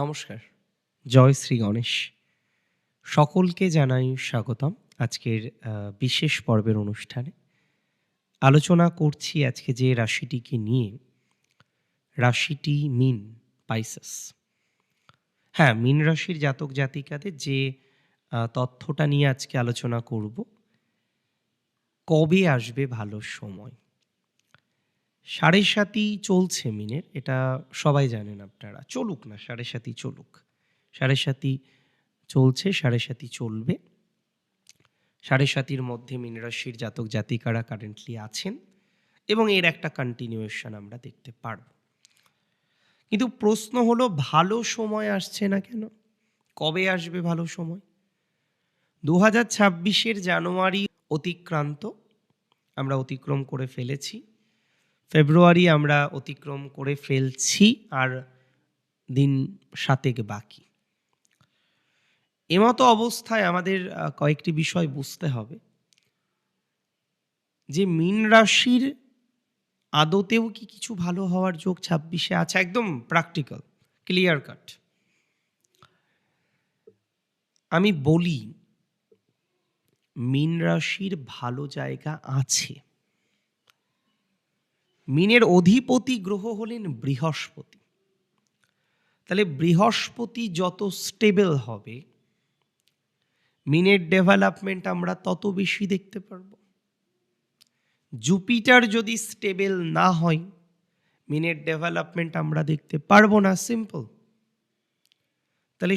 নমস্কার। জয় শ্রী গণেশ। সকলকে জানাই স্বাগতম আজকের বিশেষ পর্বের অনুষ্ঠানে। আলোচনা করছি আজকে যে রাশিটিকে নিয়ে, রাশিটি মীন, পাইসেস। হ্যাঁ, মীন রাশির জাতক জাতিকাদের যে তথ্যটা নিয়ে আজকে আলোচনা করব, কবে আসবে ভালো সময়। ৭.৭ই চলছে মীনের, এটা সবাই জানেন আপনারা। চলুক না, ৭.৭ই চলুক। ৭.৭ই চলছে, ৭.৭ই চলবে। ৭.৭র মধ্যে মীন রাশির জাতক জাতিকারা কারেন্টলি আছেন এবং এর একটা কন্টিনিউয়েশন আমরা দেখতে পারব। কিন্তু প্রশ্ন হলো, ভালো সময় আসছে না কেন? কবে আসবে ভালো সময়? 2026-এর জানুয়ারি অতিক্রান্ত, আমরা অতিক্রম করে ফেলেছি। ফেব্রুয়ারি আমরা অতিক্রম করে ফেলছি, আর দিন 7 বাকি। এমতো অবস্থায় আমাদের কয়েকটি বিষয় বুঝতে হবে যে মীন রাশির আদতেও কি কিছু ভালো হওয়ার যোগ 26-এ আছে? একদম প্র্যাকটিক্যাল, ক্লিয়ার কাট। আমি বলি, মীন রাশির ভালো জায়গা আছে। মীনের অধিপতি গ্রহ হলেন বৃহস্পতি। তাহলে বৃহস্পতি যত স্টেবল হবে, মীনের ডেভেলপমেন্ট আমরা তত বেশি দেখতে পারব। জুপিটার যদি স্টেবল না হয়, মীনের ডেভেলপমেন্ট আমরা দেখতে পারবো না, সিম্পল। তাহলে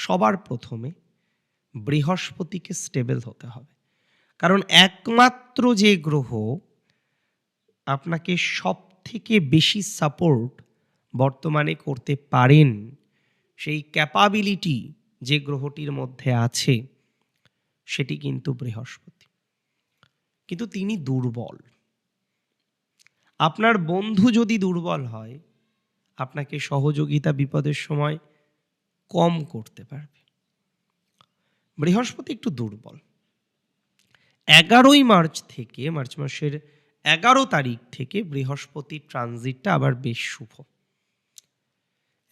সবার প্রথমে বৃহস্পতিকে স্টেবল হতে হবে। কারণ একমাত্র যে গ্রহ আপনাকে সব থেকে বেশি সাপোর্ট বর্তমানে করতে পারেন, সেই ক্যাপাবিলিটি যে গ্রহটির মধ্যে আছে, সেটি কিন্তু বৃহস্পতি। কিন্তু তিনি দুর্বল। আপনার বন্ধু যদি দুর্বল হয়, আপনাকে সহযোগিতা বিপদের সময় কম করতে পারবে। বৃহস্পতি একটু দুর্বল। 11ই মার্চ থেকে, মার্চ মাসের 11 তারিখ থেকে বৃহস্পতি ট্রানজিটটা আবার বেশ শুভ।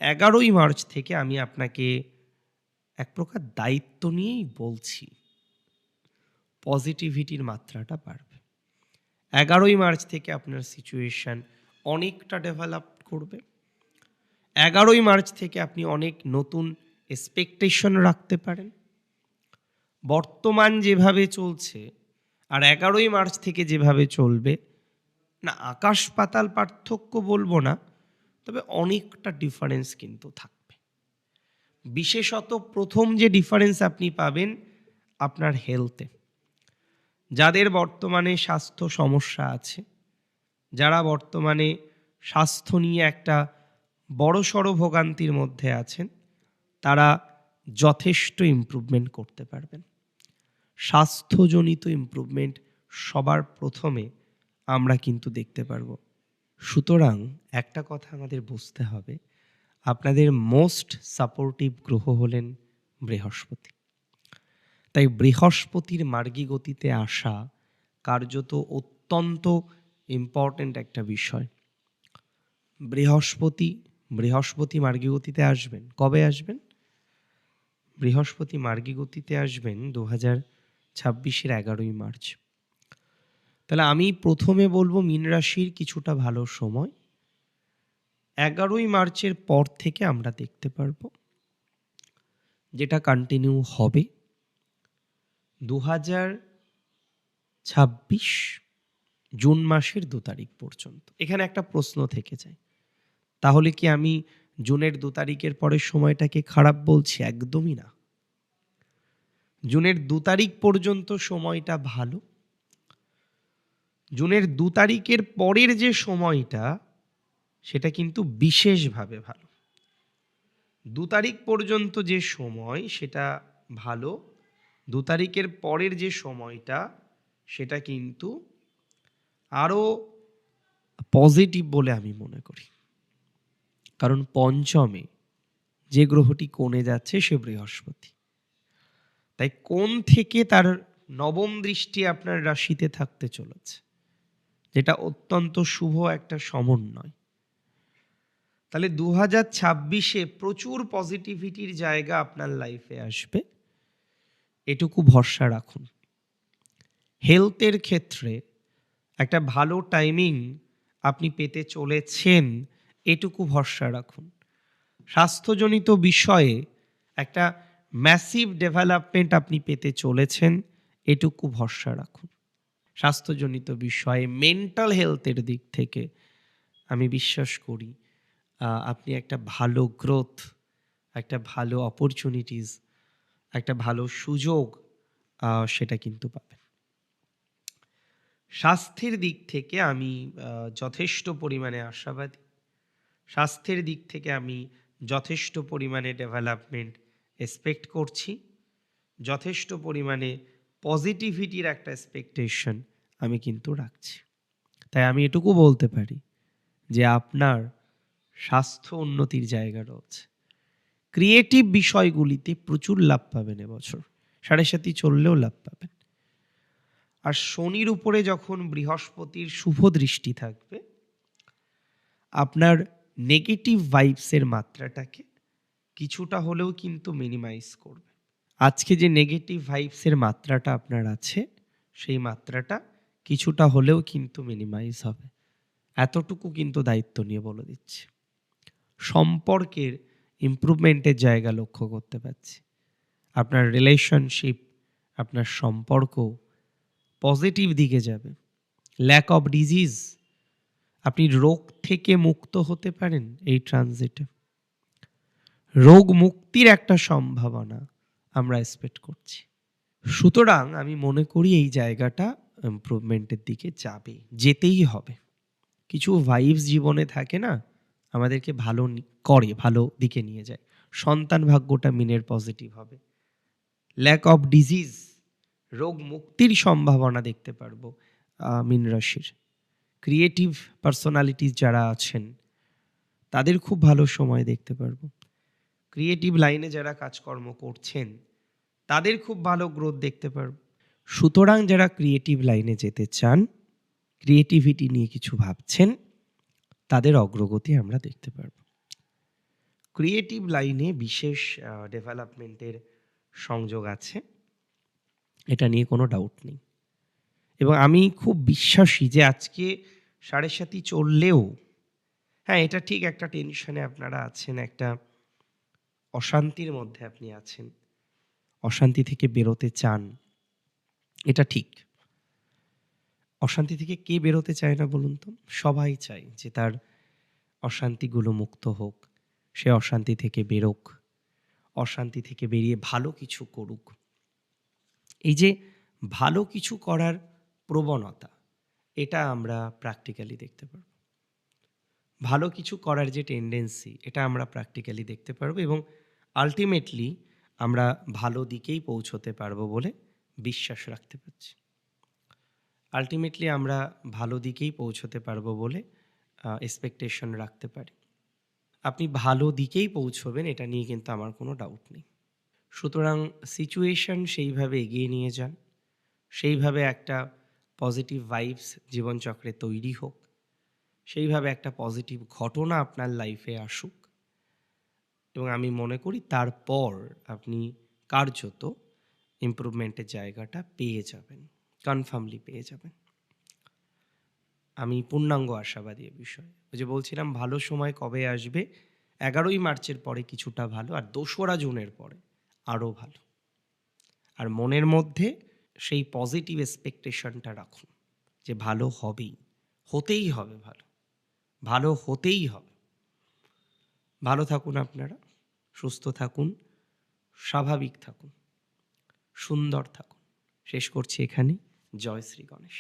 11ই মার্চ থেকে আমি আপনাকে এক প্রকার দায়িত্ব নিয়েই বলছি, পজিটিভিটির মাত্রাটা বাড়বে। 11ই মার্চ থেকে আপনার সিচুয়েশন অনেকটা ডেভেলপ করবে। 11ই মার্চ থেকে আপনি অনেক নতুন এক্সপেকটেশন রাখতে পারেন। বর্তমান যেভাবে চলছে আর 11ই মার্চ থেকে যেভাবে চলবে, না আকাশ পাতাল পার্থক্য বলবো না, তবে অনেকটা ডিফারেন্স কিন্তু থাকবে। বিশেষত প্রথম যে ডিফারেন্স আপনি পাবেন আপনার হেলথে। যাদের বর্তমানে স্বাস্থ্য সমস্যা আছে, যারা বর্তমানে স্বাস্থ্য নিয়ে একটা বড়সড় ভোগান্তির মধ্যে আছেন, তারা যথেষ্ট ইমপ্রুভমেন্ট করতে পারবেন। স্বাস্থ্যজনিত ইমপ্রুভমেন্ট সবার প্রথমে আমরা কিন্তু দেখতে পারবো। সুতরাং একটা কথা আমাদের বুঝতে হবে, আপনাদের মোস্ট সাপোর্টিভ গ্রহ হলেন বৃহস্পতি। তাই বৃহস্পতির মার্গী গতিতে আসা কার্যত অত্যন্ত ইম্পর্ট্যান্ট একটা বিষয়। বৃহস্পতি মার্গী গতিতে আসবেন। কবে আসবেন? বৃহস্পতি মার্গী গতিতে আসবেন 2026-এর 11ই মার্চ। তাহলে আমি প্রথমে বলবো মীন রাশির কিছুটা ভালো সময় 11ই মার্চের পর থেকে আমরা দেখতে পারবো, যেটা কন্টিনিউ হবে 2026 জুন মাসের 2 তারিখ পর্যন্ত। এখানে একটা প্রশ্ন থেকে যায়, তাহলে কি আমি জুনের 2 তারিখের পরের সময়টাকে খারাপ বলছি? একদমই না। জুনের 2 তারিখ পর্যন্ত সময়টা ভালো। জুনের 2 তারিখের পরের যে সময়টা, সেটা কিন্তু বিশেষভাবে ভালো। 2 তারিখ পর্যন্ত যে সময় সেটা ভালো, 2 তারিখের পরের যে সময়টা সেটা কিন্তু আরও পজিটিভ বলে আমি মনে করি। কারণ পঞ্চমে যে গ্রহটি কোণে যাচ্ছে সে বৃহস্পতি। তাই কোণ থেকে তার নবম দৃষ্টি আপনার রাশিতে থাকতে চলেছে, যেটা অত্যন্ত শুভ একটা সমন্বয়। তাহলে 2026-এ প্রচুর পজিটিভিটির জায়গা আপনার লাইফে আসবে, এটুকু ভরসা রাখুন। হেলথের ক্ষেত্রে একটা ভালো টাইমিং আপনি পেতে চলেছেন, এটুকু ভরসা রাখুন। স্বাস্থ্যজনিত বিষয়ে একটা ম্যাসিভ ডেভেলপমেন্ট আপনি পেতে চলেছেন, এটুকু ভরসা রাখুন। স্বাস্থ্যজনিত বিষয়ে মেন্টাল হেলথের দিক থেকে আমি বিশ্বাস করি আপনি একটা ভালো গ্রোথ, একটা ভালো অপরচুনিটিস, একটা ভালো সুযোগ সেটা কিন্তু পাবেন। স্বাস্থ্যের দিক থেকে আমি যথেষ্ট পরিমাণে আশাবাদী। স্বাস্থ্যের দিক থেকে আমি যথেষ্ট পরিমাণে ডেভেলপমেন্ট এক্সপেক্ট করছি। যথেষ্ট পরিমাণে পজিটিভিটির একটা এক্সপেকটেশন আমি কিন্তু রাখছি। তাই আমি এটুকু বলতে পারি যে আপনার স্বাস্থ্য উন্নতির জায়গা রয়েছে। ক্রিয়েটিভ বিষয়গুলিতে প্রচুর লাভ পাবেন এবছর। 7.5 চললেও লাভ পাবেন। আর শনির উপরে যখন বৃহস্পতির শুভ দৃষ্টি থাকবে, আপনার নেগেটিভ ভাইবসের মাত্রাটাকে কিছুটা হলেও কিন্তু মিনিমাইজ করবে। আজকে যে নেগেটিভ ভাইবসের মাত্রাটা আপনার আছে, সেই মাত্রাটা কিছুটা হলেও কিন্তু মিনিমাইজ হবে। এতটুকু কিন্তু দায়িত্ব নিয়ে বলে দিচ্ছি। সম্পর্কের ইমপ্রুভমেন্টের জায়গা লক্ষ্য করতে পারছি। আপনার রিলেশনশিপ, আপনার সম্পর্ক পজিটিভ দিকে যাবে। ল্যাক অফ ডিজিজ, আপনি রোগ থেকে মুক্ত হতে পারেন এই ট্রানজিটে। রোগ মুক্তির একটা সম্ভাবনা আমরা এক্সপেক্ট করছি। সুতরাং আমি মনে করি এই জায়গাটা ইমপ্রুভমেন্টের দিকে যাবে, যেতেই হবে। কিছু ভাইবস জীবনে থাকে না, আমাদেরকে ভালো করে, ভালো দিকে নিয়ে যায়। সন্তান ভাগ্যটা মিনের পজিটিভ হবে। ল্যাক অফ ডিজিজ, রোগ মুক্তির সম্ভাবনা দেখতে পারবো মীন রাশির। ক্রিয়েটিভ পার্সোনালিটিস যারা আছেন তাদের খুব ভালো সময় দেখতে পারবো। ক্রিয়েটিভ লাইনে যারা কাজকর্ম করছেন তাদের খুব ভালো গ্রোথ দেখতে পারবো। সুতরাং যারা ক্রিয়েটিভ লাইনে যেতে চান, ক্রিয়েটিভিটি নিয়ে কিছু ভাবছেন, তাদের অগ্রগতি আমরা দেখতে পারবো। ক্রিয়েটিভ লাইনে বিশেষ ডেভেলপমেন্টের সংযোগ আছে, এটা নিয়ে কোনো ডাউট নেই। এবং আমি খুব বিশ্বাসী যে আজকে 7.5 চললেও, হ্যাঁ এটা ঠিক, একটা টেনশনে আপনারা আছেন, একটা অশান্তির মধ্যে আপনি আছেন, অশান্তি থেকে বেরোতে চান, এটা ঠিক। অশান্তি থেকে কে বেরোতে চায় না বলুন তো? সবাই চায় যে তার অশান্তিগুলো মুক্ত হোক, সে অশান্তি থেকে বেরোক, অশান্তি থেকে বেরিয়ে ভালো কিছু করুক। এই যে ভালো কিছু করার প্রবণতা, এটা আমরা প্র্যাকটিক্যালি দেখতে পারব। ভালো কিছু করার যে টেন্ডেন্সি, এটা আমরা প্র্যাকটিক্যালি দেখতে পারবো এবং আলটিমেটলি আমরা ভালো দিকেই পৌঁছতে পারবো বলে বিশ্বাস রাখতে পারছি। আলটিমেটলি আমরা ভালো দিকেই পৌঁছতে পারবো বলে এক্সপেকটেশন রাখতে পারি। আপনি ভালো দিকেই পৌঁছবেন, এটা নিয়ে কিন্তু আমার কোনো ডাউট নেই। সুতরাং সিচুয়েশন সেইভাবে এগিয়ে নিয়ে যান, সেইভাবে একটা পজিটিভ ভাইবস জীবনচক্রে তৈরি হোক, সেইভাবে একটা পজিটিভ ঘটনা আপনার লাইফে আসুক এবং আমি মনে করি তারপর আপনি কার্যত ইমপ্রুভমেন্টের জায়গাটা পেয়ে যাবেন, কনফার্মলি পেয়ে যাবেন। আমি পূর্ণাঙ্গ আশাবাদী এ বিষয়ে। ওই যে বলছিলাম ভালো সময় কবে আসবে, 11ই মার্চের পরে কিছুটা ভালো, আর 2রা জুনের পরে আরও ভালো। আর মনের মধ্যে সেই পজিটিভ এক্সপেকটেশনটা রাখুন যে ভালো হবেই, হতেই হবে, ভালো ভালো হতেই হবে। ভালো থাকুন আপনারা, সুস্থ থাকুন, স্বাভাবিক থাকুন, সুন্দর থাকুন। শেষ করছি এখানে। জয় শ্রী গণেশ।